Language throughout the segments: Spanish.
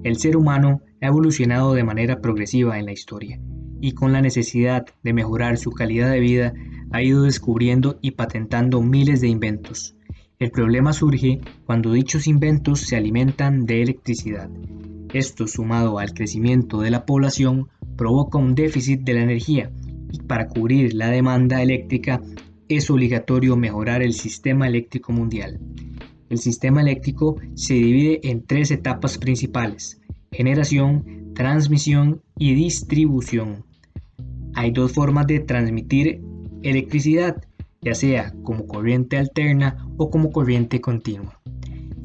El ser humano ha evolucionado de manera progresiva en la historia y con la necesidad de mejorar su calidad de vida ha ido descubriendo y patentando miles de inventos. El problema surge cuando dichos inventos se alimentan de electricidad. Esto, sumado al crecimiento de la población, provoca un déficit de la energía y para cubrir la demanda eléctrica es obligatorio mejorar el sistema eléctrico mundial. El sistema eléctrico se divide en tres etapas principales: generación, transmisión y distribución. Hay dos formas de transmitir electricidad, ya sea como corriente alterna o como corriente continua.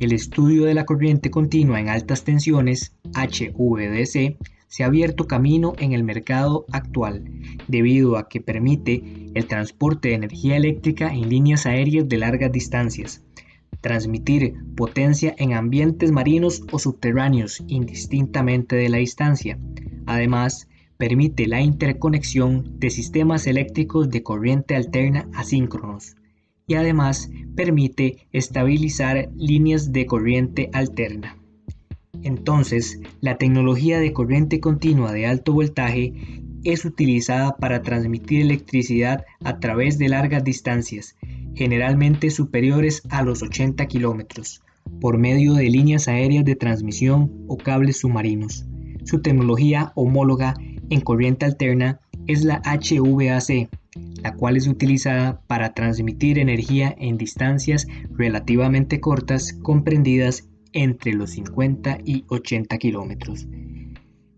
El estudio de la corriente continua en altas tensiones, HVDC, se ha abierto camino en el mercado actual, debido a que permite el transporte de energía eléctrica en líneas aéreas de largas distancias, transmitir potencia en ambientes marinos o subterráneos indistintamente de la distancia. Además, permite la interconexión de sistemas eléctricos de corriente alterna asíncronos y además permite estabilizar líneas de corriente alterna. Entonces, la tecnología de corriente continua de alto voltaje es utilizada para transmitir electricidad a través de largas distancias, generalmente superiores a los 80 kilómetros, por medio de líneas aéreas de transmisión o cables submarinos. Su tecnología homóloga en corriente alterna es la HVAC, la cual es utilizada para transmitir energía en distancias relativamente cortas comprendidas entre los 50 y 80 kilómetros.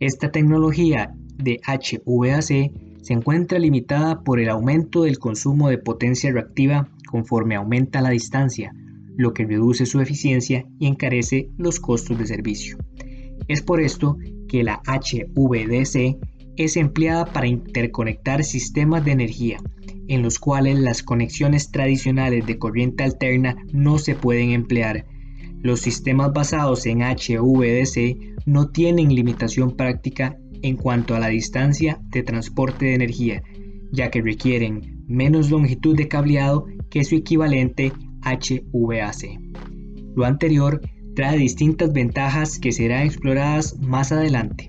Esta tecnología de HVAC se encuentra limitada por el aumento del consumo de potencia reactiva conforme aumenta la distancia, lo que reduce su eficiencia y encarece los costos de servicio. Es por esto que la HVDC es empleada para interconectar sistemas de energía, en los cuales las conexiones tradicionales de corriente alterna no se pueden emplear. Los sistemas basados en HVDC no tienen limitación práctica en cuanto a la distancia de transporte de energía, ya que requieren menos longitud de cableado que su equivalente HVAC. Lo anterior trae distintas ventajas que serán exploradas más adelante.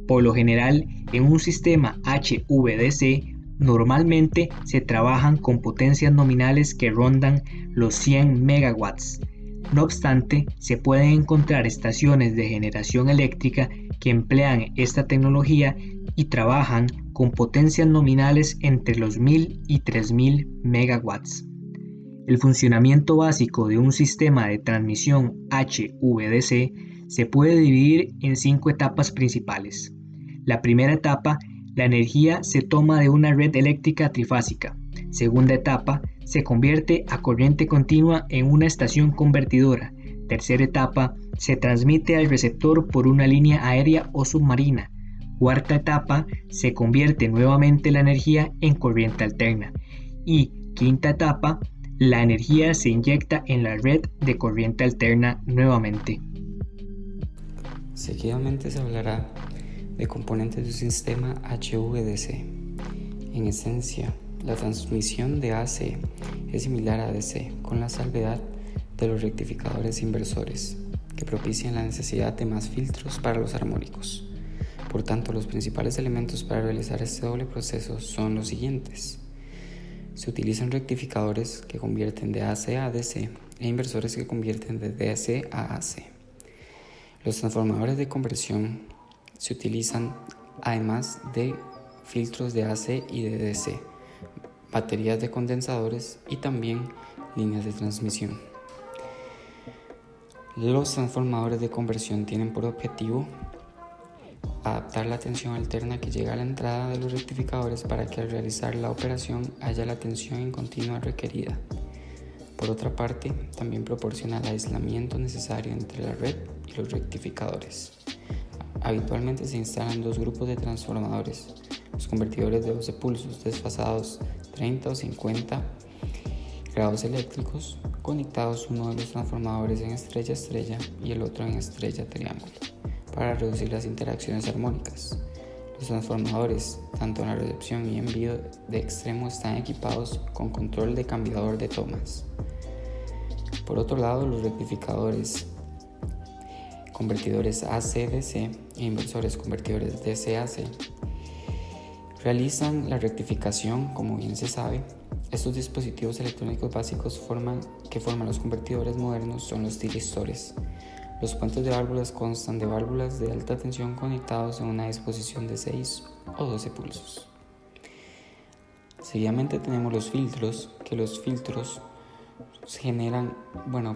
Por lo general, en un sistema HVDC normalmente se trabajan con potencias nominales que rondan los 100 megawatts. No obstante, se pueden encontrar estaciones de generación eléctrica que emplean esta tecnología y trabajan con potencias nominales entre los 1000 y 3000 megawatts. El funcionamiento básico de un sistema de transmisión HVDC se puede dividir en 5 etapas principales. La primera etapa, la energía se toma de una red eléctrica trifásica. Segunda etapa, se convierte a corriente continua en una estación convertidora. Tercera etapa, se transmite al receptor por una línea aérea o submarina. Cuarta etapa, se convierte nuevamente la energía en corriente alterna. Y quinta etapa, la energía se inyecta en la red de corriente alterna nuevamente. Seguidamente se hablará de componentes de un sistema HVDC. En esencia, la transmisión de AC es similar a DC, con la salvedad de los rectificadores inversores, que propician la necesidad de más filtros para los armónicos. Por tanto, los principales elementos para realizar este doble proceso son los siguientes. Se utilizan rectificadores que convierten de AC a DC e inversores que convierten de DC a AC. Los transformadores de conversión se utilizan además de filtros de AC y de DC, baterías de condensadores y también líneas de transmisión. Los transformadores de conversión tienen por objetivo adaptar la tensión alterna que llega a la entrada de los rectificadores para que al realizar la operación haya la tensión en continua requerida. Por otra parte, también proporciona el aislamiento necesario entre la red y los rectificadores. Habitualmente se instalan dos grupos de transformadores, los convertidores de 12 pulsos desfasados 30 o 50 grados eléctricos, conectados uno de los transformadores en estrella-estrella y el otro en estrella-triángulo, para reducir las interacciones armónicas. Los transformadores, tanto en la recepción y envío de extremo, están equipados con control de cambiador de tomas. Por otro lado, los rectificadores convertidores AC-DC e inversores convertidores DC-AC, realizan la rectificación. Como bien se sabe, estos dispositivos electrónicos básicos que forman los convertidores modernos son los tiristores. Los puentes de válvulas constan de válvulas de alta tensión conectados en una disposición de 6 o 12 pulsos. Seguidamente tenemos los filtros, que los filtros generan,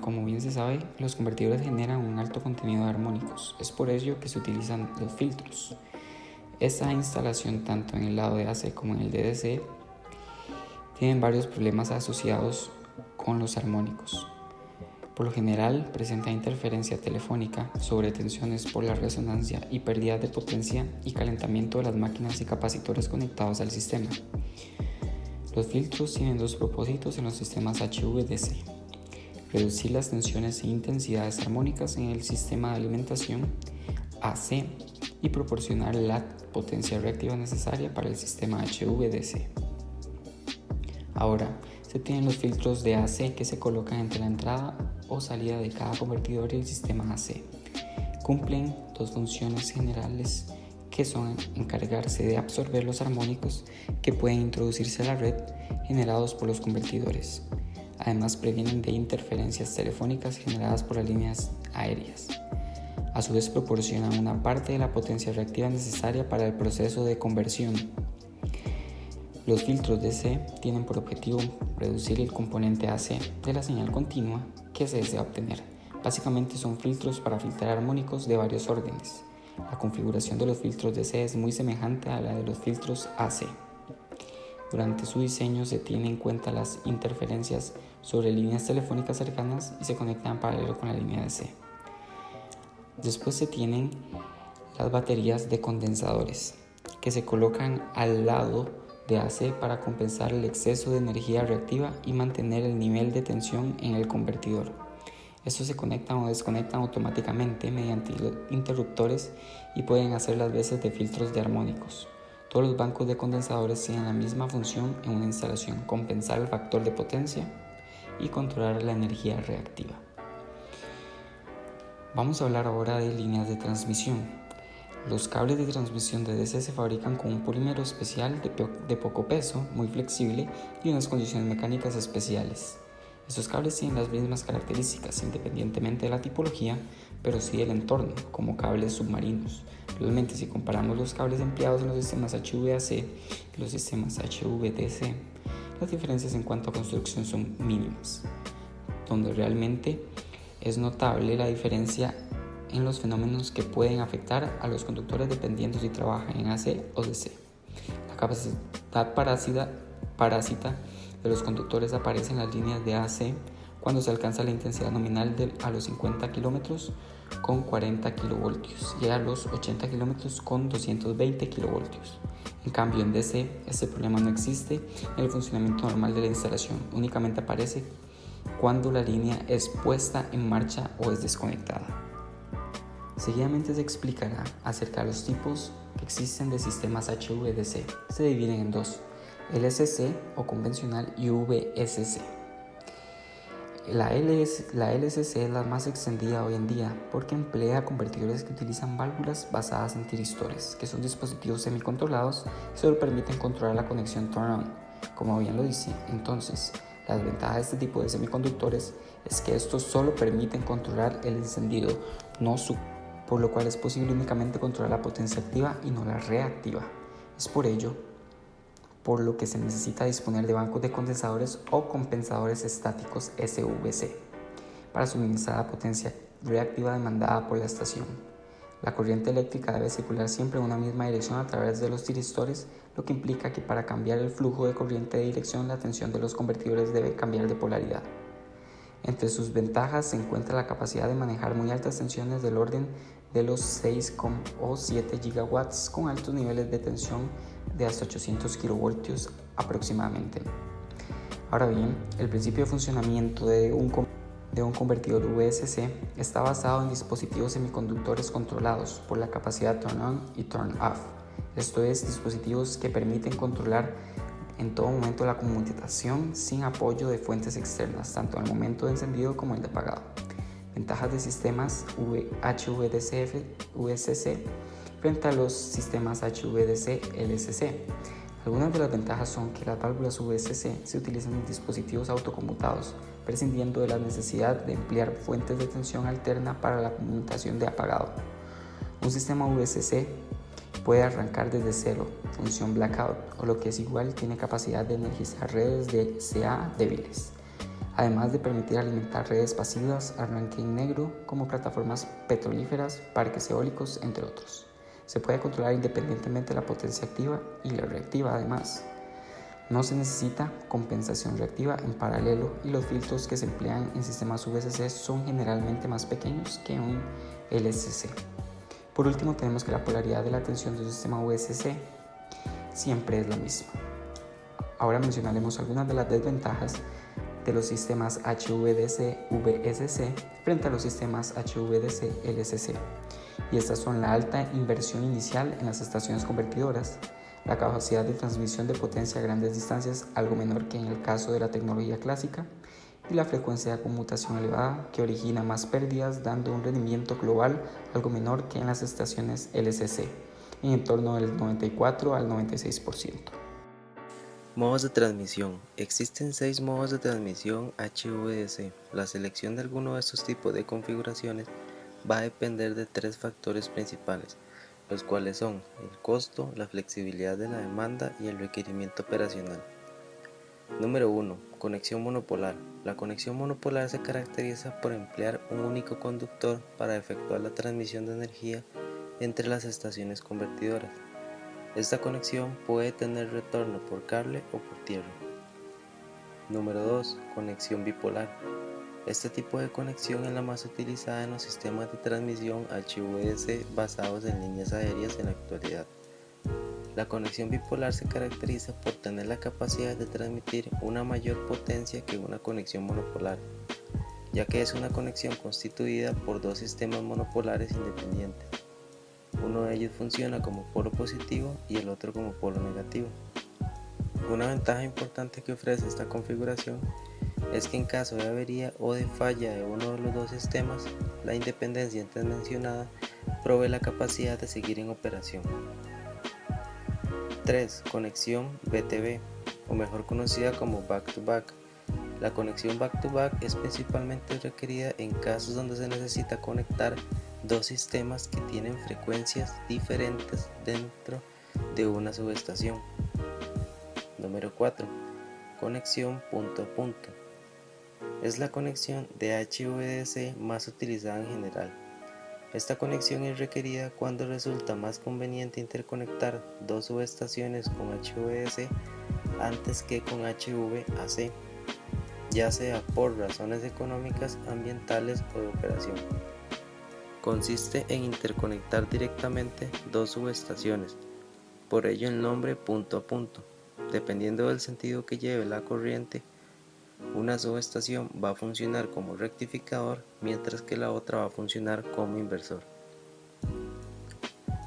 como bien se sabe, los convertidores generan un alto contenido de armónicos. Es por ello que se utilizan los filtros. Esta instalación, tanto en el lado de AC como en el de DC, tienen varios problemas asociados con los armónicos. Por lo general, presenta interferencia telefónica, sobretensiones por la resonancia y pérdida de potencia y calentamiento de las máquinas y capacitores conectados al sistema. Los filtros tienen dos propósitos en los sistemas HVDC: reducir las tensiones e intensidades armónicas en el sistema de alimentación AC y proporcionar la potencia reactiva necesaria para el sistema HVDC. Ahora, se tienen los filtros de AC que se colocan entre la entrada o salida de cada convertidor y el sistema AC. Cumplen dos funciones generales, que son encargarse de absorber los armónicos que pueden introducirse a la red generados por los convertidores. Además, previenen de interferencias telefónicas generadas por las líneas aéreas. A su vez, proporcionan una parte de la potencia reactiva necesaria para el proceso de conversión. Los filtros DC tienen por objetivo reducir el componente AC de la señal continua que se desea obtener. Básicamente son filtros para filtrar armónicos de varios órdenes. La configuración de los filtros DC es muy semejante a la de los filtros AC. Durante su diseño se tienen en cuenta las interferencias sobre líneas telefónicas cercanas y se conectan en paralelo con la línea DC. Después se tienen las baterías de condensadores, que se colocan al lado de AC para compensar el exceso de energía reactiva y mantener el nivel de tensión en el convertidor. Estos se conectan o desconectan automáticamente mediante interruptores y pueden hacer las veces de filtros de armónicos. Todos los bancos de condensadores tienen la misma función en una instalación: compensar el factor de potencia y controlar la energía reactiva. Vamos a hablar ahora de líneas de transmisión. Los cables de transmisión de DC se fabrican con un polímero especial de poco peso, muy flexible y unas condiciones mecánicas especiales. Estos cables tienen las mismas características independientemente de la tipología, pero sí del entorno, como cables submarinos. Realmente, si comparamos los cables empleados en los sistemas HVAC y los sistemas HVDC, las diferencias en cuanto a construcción son mínimas, donde realmente es notable la diferencia en los fenómenos que pueden afectar a los conductores dependiendo si trabajan en AC o DC. La capacidad parásita de los conductores aparece en las líneas de AC cuando se alcanza la intensidad nominal a los 50 km con 40 kV y a los 80 km con 220 kV. En cambio, en DC este problema no existe en el funcionamiento normal de la instalación, únicamente aparece cuando la línea es puesta en marcha o es desconectada. Seguidamente se explicará acerca de los tipos que existen de sistemas HVDC. Se dividen en dos: LSC o convencional y VSC. La LSC es la más extendida hoy en día porque emplea convertidores que utilizan válvulas basadas en tiristores, que son dispositivos semicontrolados que solo permiten controlar la conexión turn-on, como bien lo dice. Entonces, la desventaja de este tipo de semiconductores es que estos solo permiten controlar el encendido, por lo cual es posible únicamente controlar la potencia activa y no la reactiva. Es por ello por lo que se necesita disponer de bancos de condensadores o compensadores estáticos SVC para suministrar la potencia reactiva demandada por la estación. La corriente eléctrica debe circular siempre en una misma dirección a través de los tiristores, lo que implica que para cambiar el flujo de corriente de dirección, la tensión de los convertidores debe cambiar de polaridad. Entre sus ventajas se encuentra la capacidad de manejar muy altas tensiones del orden de los 6 o 7 gigawatts con altos niveles de tensión de hasta 800 kilovoltios aproximadamente. Ahora bien, el principio de funcionamiento de un convertidor VSC está basado en dispositivos semiconductores controlados por la capacidad turn-on y turn-off. Esto es, dispositivos que permiten controlar en todo momento la conmutación sin apoyo de fuentes externas, tanto en el momento de encendido como el de apagado. Ventajas de sistemas HVDC-VSC frente a los sistemas HVDC-LSC. Algunas de las ventajas son que las válvulas VSC se utilizan en dispositivos autoconmutados, prescindiendo de la necesidad de emplear fuentes de tensión alterna para la conmutación de apagado. Un sistema VSC puede arrancar desde cero, función blackout, o lo que es igual, tiene capacidad de energizar redes de CA débiles, además de permitir alimentar redes pasivas, arranque en negro, como plataformas petrolíferas, parques eólicos, entre otros. Se puede controlar independientemente la potencia activa y la reactiva además. No se necesita compensación reactiva en paralelo y los filtros que se emplean en sistemas VSC son generalmente más pequeños que un LSC. Por último, tenemos que la polaridad de la tensión de un sistema VSC siempre es la misma. Ahora mencionaremos algunas de las desventajas de los sistemas HVDC-VSC frente a los sistemas HVDC-LSC. Y estas son la alta inversión inicial en las estaciones convertidoras, la capacidad de transmisión de potencia a grandes distancias algo menor que en el caso de la tecnología clásica, y la frecuencia de conmutación elevada que origina más pérdidas, dando un rendimiento global algo menor que en las estaciones LSC, en torno del 94 al 96%. Modos de transmisión. Existen 6 modos de transmisión HVDC. La selección de alguno de estos tipos de configuraciones va a depender de 3 factores principales, los cuales son el costo, la flexibilidad de la demanda y el requerimiento operacional. Número 1. Conexión monopolar. La conexión monopolar se caracteriza por emplear un único conductor para efectuar la transmisión de energía entre las estaciones convertidoras. Esta conexión puede tener retorno por cable o por tierra. Número 2. Conexión bipolar. Este tipo de conexión es la más utilizada en los sistemas de transmisión HVDC basados en líneas aéreas en la actualidad. La conexión bipolar se caracteriza por tener la capacidad de transmitir una mayor potencia que una conexión monopolar, ya que es una conexión constituida por 2 sistemas monopolares independientes. Uno de ellos funciona como polo positivo y el otro como polo negativo. Una ventaja importante que ofrece esta configuración es que en caso de avería o de falla de uno de los 2 sistemas, la independencia antes mencionada provee la capacidad de seguir en operación. 3. Conexión BTB, o mejor conocida como back-to-back. La conexión back-to-back es principalmente requerida en casos donde se necesita conectar 2 sistemas que tienen frecuencias diferentes dentro de una subestación. Número 4. Conexión punto a punto. Es la conexión de HVDC más utilizada en general. Esta conexión es requerida cuando resulta más conveniente interconectar 2 subestaciones con HVDC antes que con HVAC, ya sea por razones económicas, ambientales o de operación. Consiste en interconectar directamente 2 subestaciones, por ello el nombre punto a punto. Dependiendo del sentido que lleve la corriente, una subestación va a funcionar como rectificador, mientras que la otra va a funcionar como inversor.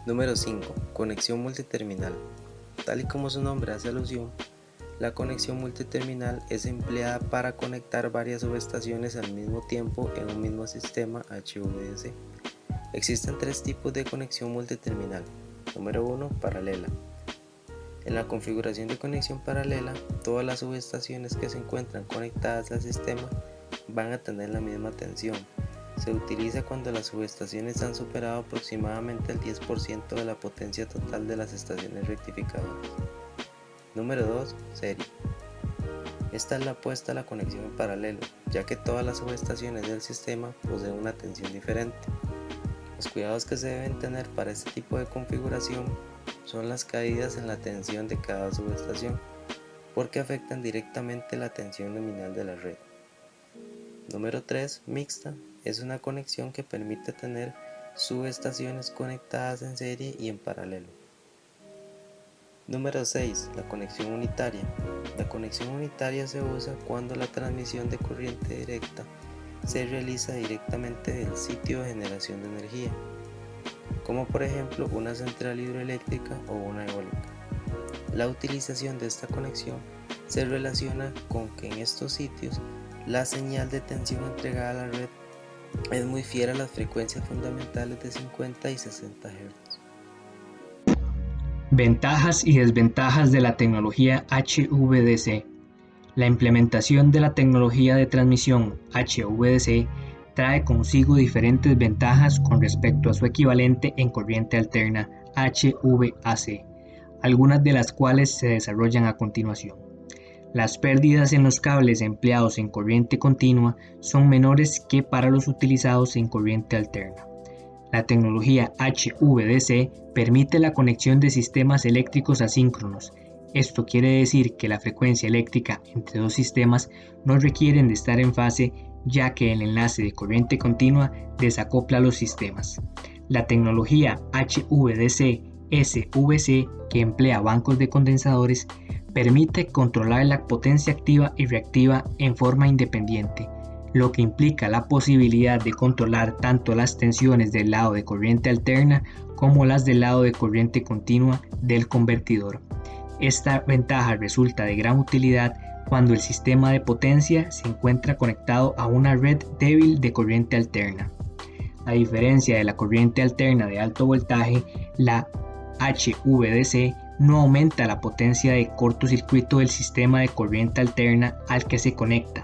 Número 5. Conexión multiterminal. Tal y como su nombre hace alusión, la conexión multiterminal es empleada para conectar varias subestaciones al mismo tiempo en un mismo sistema HVDC. Existen 3 tipos de conexión multiterminal. Número 1. Paralela. En la configuración de conexión paralela, todas las subestaciones que se encuentran conectadas al sistema van a tener la misma tensión. Se utiliza cuando las subestaciones han superado aproximadamente el 10% de la potencia total de las estaciones rectificadoras. Número 2. Serie. Esta es la apuesta a la conexión en paralelo, ya que todas las subestaciones del sistema poseen una tensión diferente. Los cuidados que se deben tener para este tipo de configuración son las caídas en la tensión de cada subestación, porque afectan directamente la tensión nominal de la red. Número 3. Mixta. Es una conexión que permite tener subestaciones conectadas en serie y en paralelo. Número 6. La conexión unitaria. La conexión unitaria se usa cuando la transmisión de corriente directa se realiza directamente del sitio de generación de energía, como por ejemplo una central hidroeléctrica o una eólica. La utilización de esta conexión se relaciona con que en estos sitios la señal de tensión entregada a la red es muy fiel a las frecuencias fundamentales de 50 y 60 Hz. Ventajas y desventajas de la tecnología HVDC. La implementación de la tecnología de transmisión HVDC trae consigo diferentes ventajas con respecto a su equivalente en corriente alterna HVAC, algunas de las cuales se desarrollan a continuación. Las pérdidas en los cables empleados en corriente continua son menores que para los utilizados en corriente alterna. La tecnología HVDC permite la conexión de sistemas eléctricos asíncronos. Esto quiere decir que la frecuencia eléctrica entre dos sistemas no requieren de estar en fase, ya que el enlace de corriente continua desacopla los sistemas. La tecnología HVDC-SVC, que emplea bancos de condensadores, permite controlar la potencia activa y reactiva en forma independiente, lo que implica la posibilidad de controlar tanto las tensiones del lado de corriente alterna como las del lado de corriente continua del convertidor. Esta ventaja resulta de gran utilidad cuando el sistema de potencia se encuentra conectado a una red débil de corriente alterna. A diferencia de la corriente alterna de alto voltaje, la HVDC no aumenta la potencia de cortocircuito del sistema de corriente alterna al que se conecta,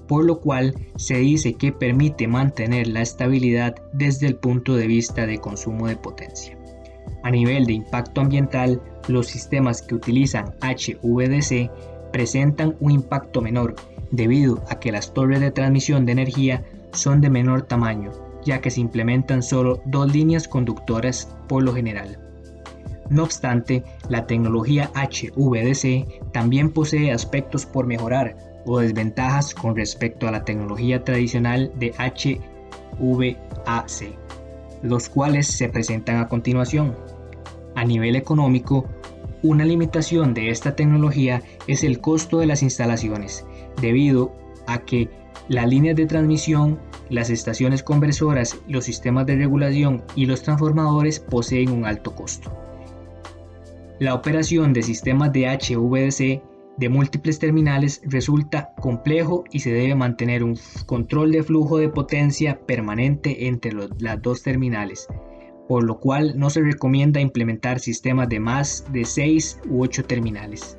por lo cual se dice que permite mantener la estabilidad desde el punto de vista de consumo de potencia. A nivel de impacto ambiental, los sistemas que utilizan HVDC presentan un impacto menor debido a que las torres de transmisión de energía son de menor tamaño, ya que se implementan solo 2 líneas conductoras por lo general. No obstante, la tecnología HVDC también posee aspectos por mejorar o desventajas con respecto a la tecnología tradicional de HVAC, los cuales se presentan a continuación. A nivel económico, una limitación de esta tecnología es el costo de las instalaciones, debido a que las líneas de transmisión, las estaciones conversoras, los sistemas de regulación y los transformadores poseen un alto costo. La operación de sistemas de HVDC de múltiples terminales resulta complejo y se debe mantener un control de flujo de potencia permanente entre las dos terminales, por lo cual no se recomienda implementar sistemas de más de 6 u 8 terminales.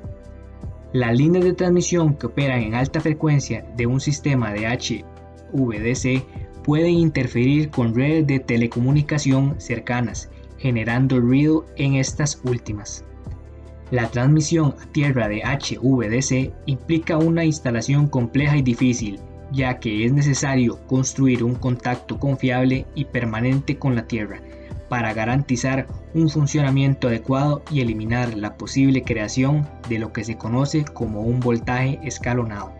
Las líneas de transmisión que operan en alta frecuencia de un sistema de HVDC pueden interferir con redes de telecomunicación cercanas, generando ruido en estas últimas. La transmisión a tierra de HVDC implica una instalación compleja y difícil, ya que es necesario construir un contacto confiable y permanente con la tierra para garantizar un funcionamiento adecuado y eliminar la posible creación de lo que se conoce como un voltaje escalonado.